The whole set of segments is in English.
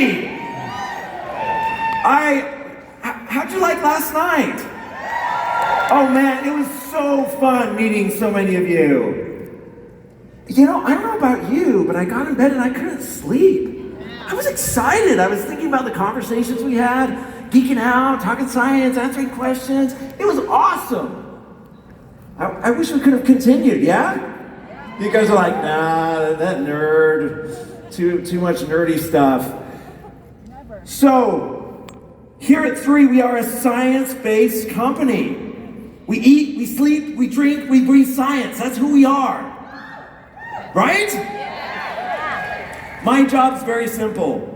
everybody! How'd you like last night? Oh man, it was so fun meeting so many of you. You know, I don't know about you, but I got in bed and I couldn't sleep. I was excited. I was thinking about the conversations we had, geeking out, talking science, answering questions. It was awesome. I wish we could have continued, yeah? You guys are like, nah, that nerd, too much nerdy stuff. So, here at 3, we are a science-based company. We eat, we sleep, we drink, we breathe science. That's who we are. Right? My job's very simple.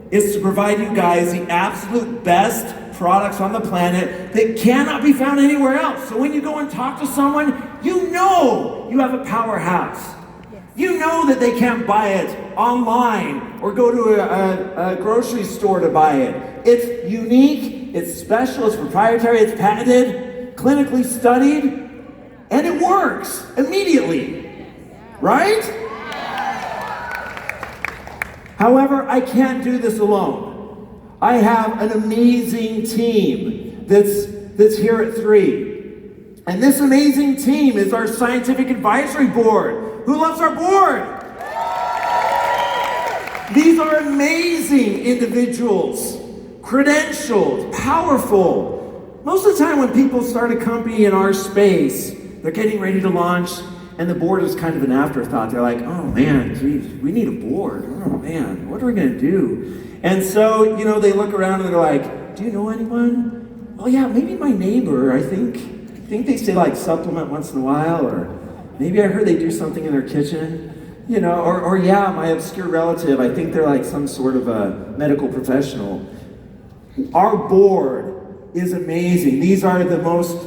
It's to provide you guys the absolute best products on the planet that cannot be found anywhere else. So when you go and talk to someone, you know you have a powerhouse. You know that they can't buy it online or go to a grocery store to buy it. It's unique, it's special, it's proprietary, it's patented, clinically studied, and it works immediately. Right? However, I can't do this alone. I have an amazing team that's here at 3. And this amazing team is our scientific advisory board. Who loves our board? These are amazing individuals, credentialed, powerful. Most of the time when people start a company in our space, they're getting ready to launch, and the board is kind of an afterthought. They're like, oh man, geez, we need a board. Oh man, what are we gonna do? And so, you know, they look around and they're like, do you know anyone? Oh yeah, maybe my neighbor, I think they say like supplement once in a while, or maybe I heard they do something in their kitchen, you know, or yeah, my obscure relative, I think they're like some sort of a medical professional. Our board is amazing. These are the most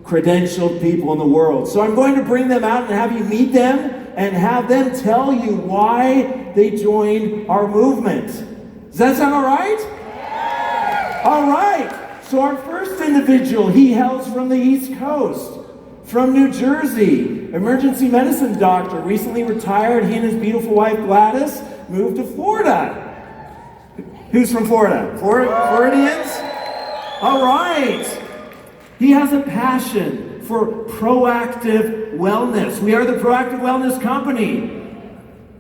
credentialed people in the world. So I'm going to bring them out and have you meet them and have them tell you why they joined our movement. Does that sound all right? All right. So our first individual, he hails from the East Coast, from New Jersey, emergency medicine doctor, recently retired. He and his beautiful wife Gladys moved to Florida. Who's from Florida? Floridians? All right. He has a passion for proactive wellness. We are the Proactive Wellness Company.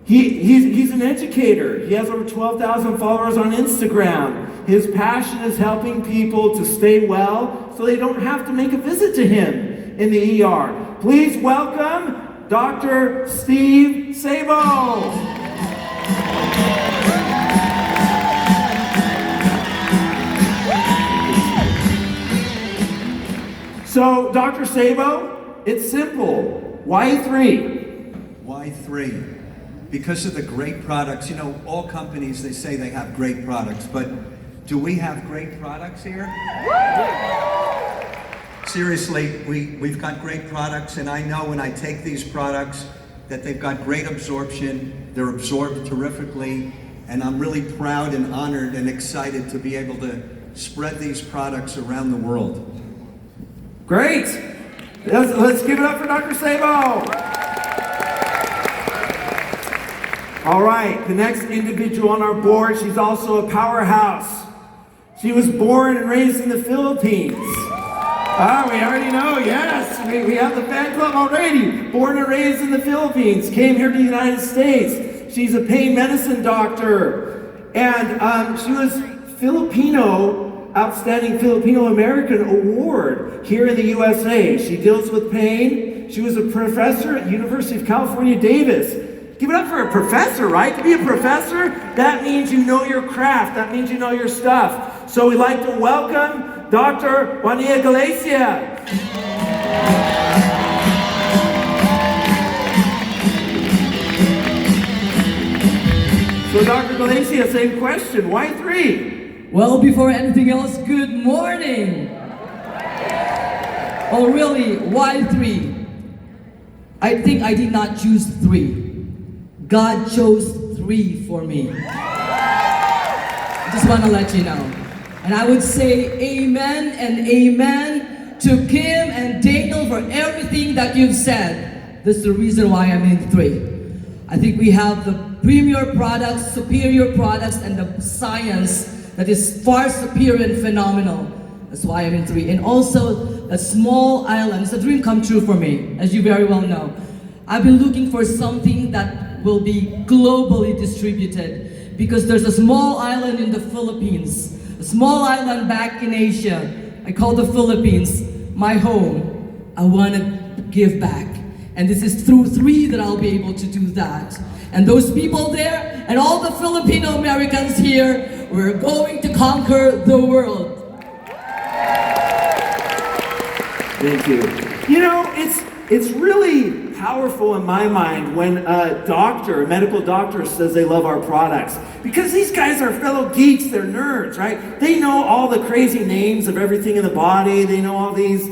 He's an educator. He has over 12,000 followers on Instagram. His passion is helping people to stay well so they don't have to make a visit to him in the ER. Please welcome Dr. Steve Sabo. So, Dr. Sabo, it's simple. Why 3? Why 3? Because of the great products. You know, all companies, they say they have great products, but do we have great products here? Seriously, we've got great products, and I know when I take these products that they've got great absorption, they're absorbed terrifically, and I'm really proud and honored and excited to be able to spread these products around the world. Great! Let's give it up for Dr. Sabo! All right, the next individual on our board, she's also a powerhouse. She was born and raised in the Philippines. We already know, yes. We have the fan club already. Born and raised in the Philippines, came here to the United States. She's a pain medicine doctor. And she was Outstanding Filipino American Award here in the USA. She deals with pain. She was a professor at University of California, Davis. Give it up for a professor, right? To be a professor, that means you know your craft. That means you know your stuff. So we'd like to welcome Dr. Juania Galicia. So Dr. Galicia, same question. Why 3? Well, before anything else, good morning. Oh, really? Why 3? I think I did not choose 3. God chose 3 for me. I just want to let you know. And I would say amen and amen to Kim and Daniel for everything that you've said. That's the reason why I'm in 3. I think we have the premier products, superior products, and the science that is far superior and phenomenal. That's why I'm in 3. And also, a small island. It's a dream come true for me, as you very well know. I've been looking for something that will be globally distributed because there's a small island in the Philippines, a small island back in Asia. I call the Philippines my home. I want to give back. And this is through 3 that I'll be able to do that. And those people there, and all the Filipino Americans here, we're going to conquer the world. Thank you. You know, it's really powerful in my mind when a medical doctor says they love our products. Because these guys are fellow geeks, they're nerds, right? They know all the crazy names of everything in the body. They know all these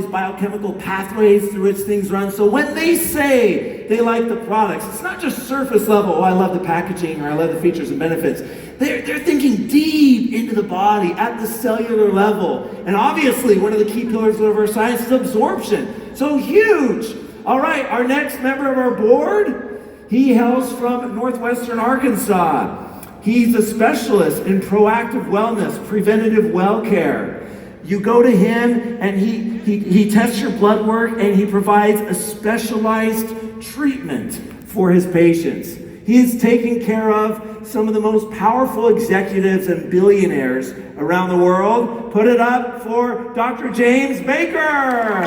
biochemical pathways through which things run. So when they say they like the products, it's not just surface level, oh, I love the packaging, or I love the features and benefits. They're thinking deep into the body at the cellular level. And obviously, one of the key pillars of our science is absorption. So huge. All right, our next member of our board, he hails from Northwestern Arkansas. He's a specialist in proactive wellness, preventative well care. You go to him and he tests your blood work and he provides a specialized treatment for his patients. He is taking care of some of the most powerful executives and billionaires around the world. Put it up for Dr. James Baker.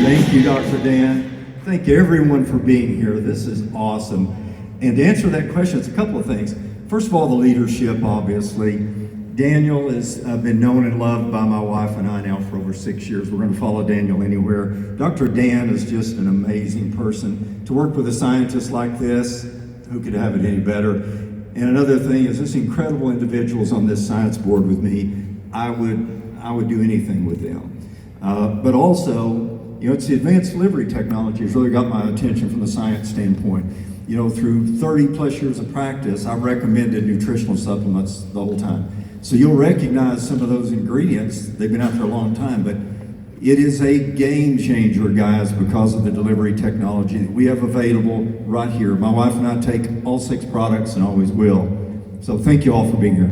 Thank you, Dr. Dan. Thank everyone for being here. This is awesome. And to answer that question, it's a couple of things. First of all, the leadership, obviously. Daniel has been known and loved by my wife and I now for over 6 years. We're going to follow Daniel anywhere. Dr. Dan is just an amazing person. To work with a scientist like this, who could have it any better? And another thing is, this incredible individuals on this science board with me, I would do anything with them. But also, you know, it's the advanced delivery technology has really got my attention from the science standpoint. You know, through 30 plus years of practice, I've recommended nutritional supplements the whole time. So you'll recognize some of those ingredients. They've been out there a long time, but it is a game changer, guys, because of the delivery technology that we have available right here. My wife and I take all 6 products and always will. So thank you all for being here.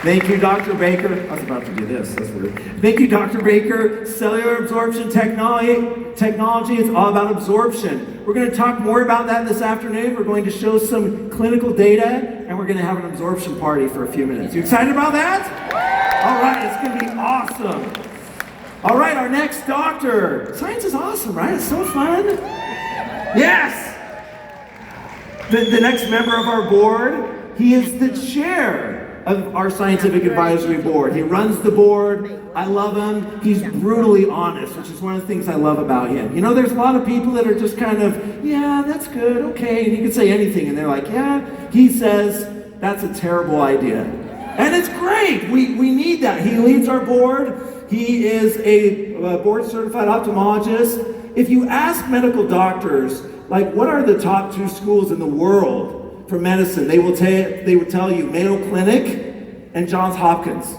Thank you, Dr. Baker. I was about to do this, that's weird. Thank you, Dr. Baker. Cellular absorption technology, it's all about absorption. We're going to talk more about that this afternoon. We're going to show some clinical data, and we're going to have an absorption party for a few minutes. You excited about that? All right, it's going to be awesome. All right, our next doctor. Science is awesome, right? It's so fun. Yes! The next member of our board, he is the chair of our scientific advisory board. He runs the board. I love him. He's brutally honest, which is one of the things I love about him. You know, there's a lot of people that are just kind of, yeah, that's good, okay, and you can say anything, and they're like, yeah. He says, that's a terrible idea. And it's great. We need that. He leads our board. He is a board-certified ophthalmologist. If you ask medical doctors, like, what are the top 2 schools in the world for medicine, they would tell you Mayo Clinic and Johns Hopkins.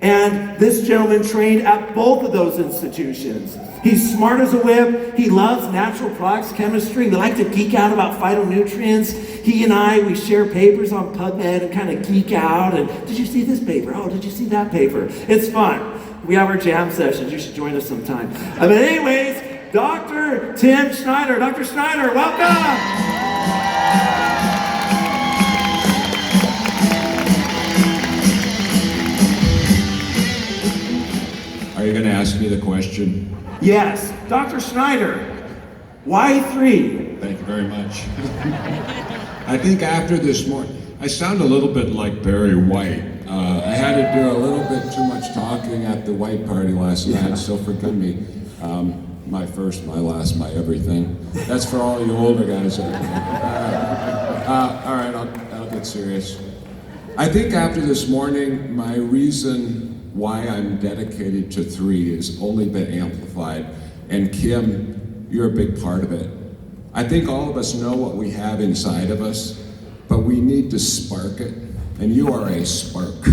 And this gentleman trained at both of those institutions. He's smart as a whip. He loves natural products chemistry. We like to geek out about phytonutrients. He and I, we share papers on PubMed and kind of geek out. And did you see this paper? Oh, did you see that paper? It's fun. We have our jam sessions. You should join us sometime. But anyways, Dr. Tim Schneider. Dr. Schneider, welcome. Are you going to ask me the question? Yes. Dr. Schneider, why 3? Thank you very much. I think after this morning, I sound a little bit like Barry White. I had to do a little bit too much talking at the White Party last night, so forgive me. My first, my last, my everything. That's for all you older guys out there. All right, I'll get serious. I think after this morning, my reason why I'm dedicated to 3 has only been amplified. And Kim, you're a big part of it. I think all of us know what we have inside of us, but we need to spark it. and you are a spark.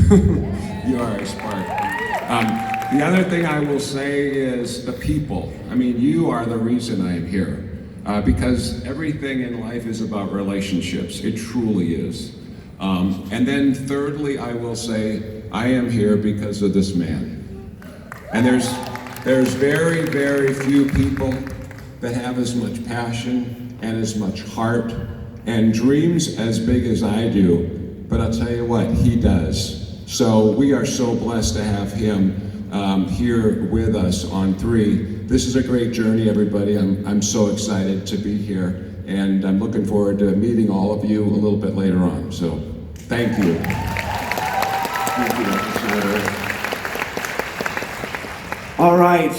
You are a spark. The other thing I will say is the people. I mean, you are the reason I am here. Because everything in life is about relationships. It truly is. And then thirdly, I will say, I am here because of this man. And there's very, very few people that have as much passion and as much heart and dreams as big as I do. But I'll tell you what, he does. So we are so blessed to have him here with us on 3. This is a great journey, everybody. I'm so excited to be here, and I'm looking forward to meeting all of you a little bit later on. So, thank you. Thank you, Dr. Schneider. All right,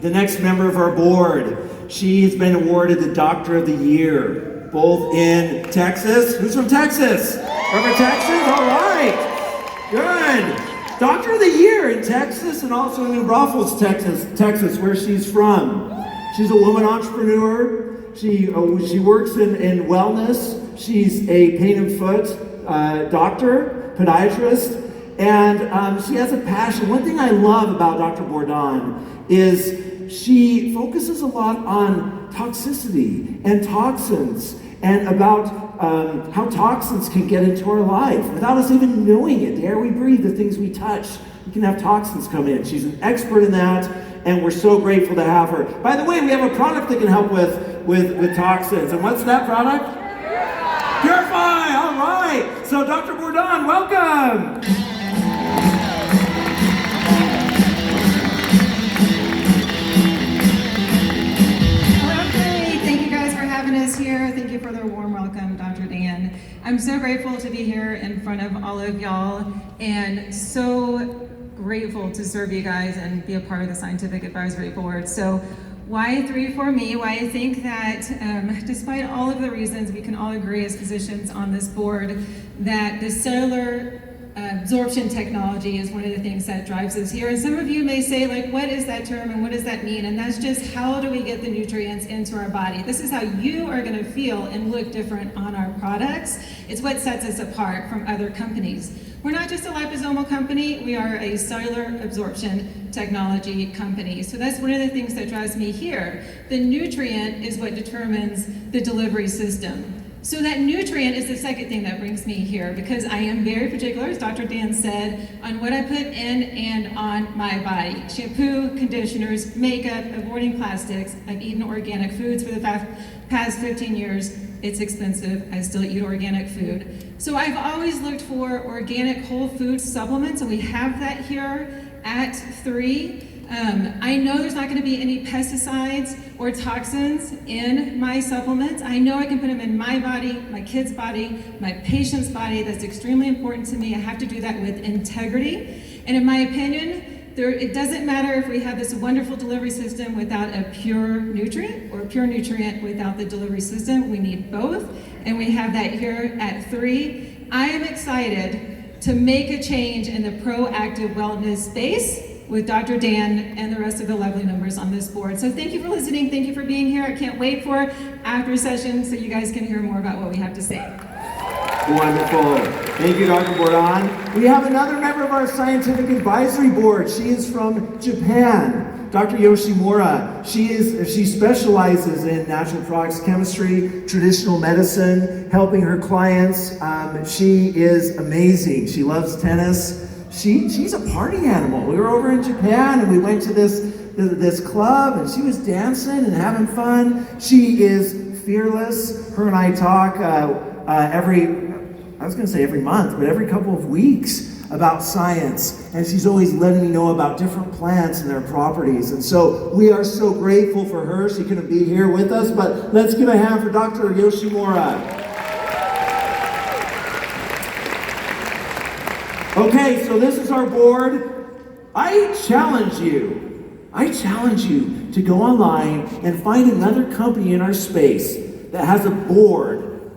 the next member of our board, she has been awarded the Doctor of the Year, both in Texas. Who's from Texas? From Texas? All right, good. Doctor of the Year in Texas and also in New Braunfels, Texas, where she's from. She's a woman entrepreneur. She works in wellness. She's a pain and foot doctor, podiatrist, and she has a passion. One thing I love about Dr. Bourdon is she focuses a lot on toxicity and toxins and about how toxins can get into our life without us even knowing it. The air we breathe, the things we touch, we can have toxins come in. She's an expert in that, and we're so grateful to have her. By the way, we have a product that can help with toxins. And what's that product? Purify! All right. So Dr. Bourdon, welcome. Here. Thank you for the warm welcome, Dr. Dan. I'm so grateful to be here in front of all of y'all and so grateful to serve you guys and be a part of the Scientific Advisory Board. So why 3 for me? Why I think that despite all of the reasons we can all agree as physicians on this board that the cellular absorption technology is one of the things that drives us here. And some of you may say, like, what is that term and what does that mean? And that's just how do we get the nutrients into our body? This is how you are going to feel and look different on our products. It's what sets us apart from other companies. We're not just a liposomal company, we are a cellular absorption technology company. So that's one of the things that drives me here. The nutrient is what determines the delivery system. So that nutrient is the second thing that brings me here because I am very particular, as Dr. Dan said, on what I put in and on my body. Shampoo, conditioners, makeup, avoiding plastics. I've eaten organic foods for the past 15 years. It's expensive. I still eat organic food. So I've always looked for organic whole food supplements, and we have that here at 3. I know there's not going to be any pesticides or toxins in my supplements. I know I can put them in my body, my kid's body, my patient's body. That's extremely important to me. I have to do that with integrity. And in my opinion, it doesn't matter if we have this wonderful delivery system without a pure nutrient or a pure nutrient without the delivery system. We need both, and we have that here at 3. I am excited to make a change in the proactive wellness space with Dr. Dan and the rest of the lovely members on this board. So thank you for listening. Thank you for being here. I can't wait for after session so you guys can hear more about what we have to say. Wonderful. Thank you, Dr. Bourdon. We have another member of our Scientific Advisory Board. She is from Japan, Dr. Yoshimura. She specializes in natural products chemistry, traditional medicine, helping her clients. She is amazing. She loves tennis. She's a party animal. We were over in Japan and we went to this club and she was dancing and having fun. She is fearless. Her and I talk every month, but every couple of weeks about science. And she's always letting me know about different plants and their properties. And so we are so grateful for her. She couldn't be here with us, but let's give a hand for Dr. Yoshimura. Okay, so this is our board. I challenge you to go online and find another company in our space that has a board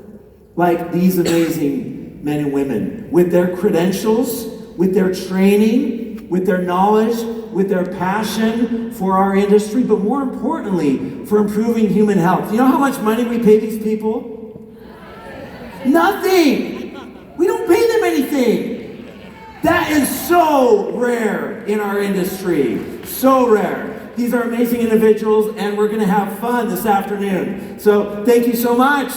like these amazing men and women with their credentials, with their training, with their knowledge, with their passion for our industry, but more importantly, for improving human health. You know how much money we pay these people? Nothing! We don't pay them anything. That is so rare in our industry. So rare. These are amazing individuals, and we're going to have fun this afternoon. So thank you so much.